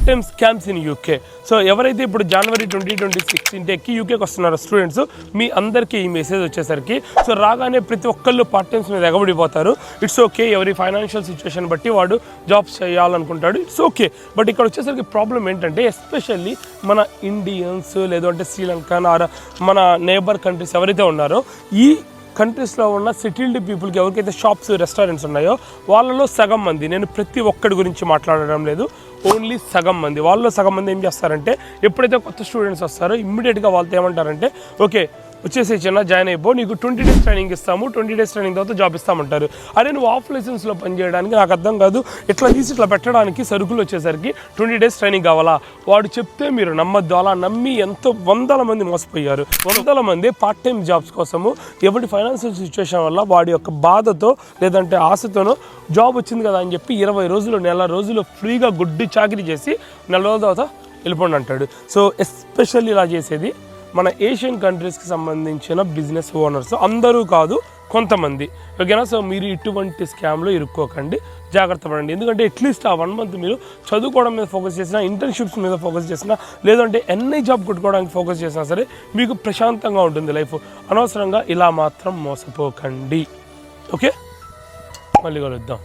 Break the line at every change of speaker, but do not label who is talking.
Time scams in UK. So ఎవరైతే ఇప్పుడు జనవరి 2026 ఇంటేక్కి యూకేకి వస్తున్నారో స్టూడెంట్స్, మీ అందరికీ ఈ మెసేజ్ వచ్చేసరికి సో రాగానే ప్రతి ఒక్కళ్ళు పార్ట్ టైమ్స్ మీద ఎగబడిపోతారు. ఇట్స్ ఓకే, ఎవరి ఫైనాన్షియల్ సిచ్యువేషన్ బట్టి వాడు జాబ్స్ చేయాలనుకుంటాడు, ఇట్స్ ఓకే. బట్ ఇక్కడ వచ్చేసరికి ప్రాబ్లం ఏంటంటే ఎస్పెషల్లీ మన ఇండియన్స్ లేదంటే శ్రీలంకన్ ఆర్ మన నేబర్ కంట్రీస్ ఎవరైతే ఉన్నారో ఈ కంట్రీస్లో ఉన్న సెటిల్డ్ పీపుల్కి ఎవరికైతే షాప్స్ రెస్టారెంట్స్ ఉన్నాయో వాళ్ళలో సగం మంది, నేను ప్రతి ఒక్కడి గురించి మాట్లాడడం లేదు, ఓన్లీ సగం మంది, వాళ్ళలో సగం మంది ఏం చేస్తారంటే ఎప్పుడైతే కొత్త స్టూడెంట్స్ వస్తారో ఇమ్మీడియట్గా వాళ్ళతో ఏమంటారంటే ఓకే వచ్చేసి చిన్న జాయిన్ అయిపో, నీకు 20 days ట్రైనింగ్ ఇస్తాము, 20 days ట్రైనింగ్ తర్వాత జాబ్ ఇస్తామంటారు. అరే నువ్వు ఆఫ్ లైసెన్స్లో పనిచేయడానికి నాకు అర్థం కాదు, ఇట్లా తీసి ఇట్లా పెట్టడానికి సరుకులు వచ్చేసరికి 20 days ట్రైనింగ్ కావాలా? వాడు చెప్తే మీరు నమ్మద్దు. అలా నమ్మి ఎంతో వందల మంది మోసపోయారు. వందల మంది పార్ట్ టైం జాబ్స్ కోసము ఎవరి ఫైనాన్షియల్ సిచ్యువేషన్ వల్ల వాడి యొక్క బాధతో లేదంటే ఆశతోనో జాబ్ వచ్చింది కదా అని చెప్పి 20 రోజులు నెల రోజులు ఫ్రీగా గుడ్డి చాకిరీ చేసి నెల రోజుల తర్వాత వెళ్ళిపోండి అంటాడు. సో ఎస్పెషల్లీ ఇలా చేసేది మన ఏషియన్ కంట్రీస్కి సంబంధించిన బిజినెస్ ఓనర్స్, అందరూ కాదు కొంతమంది, ఓకేనా? సో మీరు ఇటువంటి స్కామ్లో ఇరుక్కోకండి, జాగ్రత్త పడండి. ఎందుకంటే అట్లీస్ట్ ఆ 1 month మీరు చదువుకోవడం మీద ఫోకస్ చేసినా, ఇంటర్న్షిప్స్ మీద ఫోకస్ చేసినా, లేదంటే ఎన్ఐ జాబ్ కొట్టుకోవడానికి ఫోకస్ చేసినా సరే మీకు ప్రశాంతంగా ఉంటుంది లైఫ్. అనవసరంగా ఇలా మాత్రం మోసపోకండి. ఓకే, మళ్ళీ కలుద్దాం.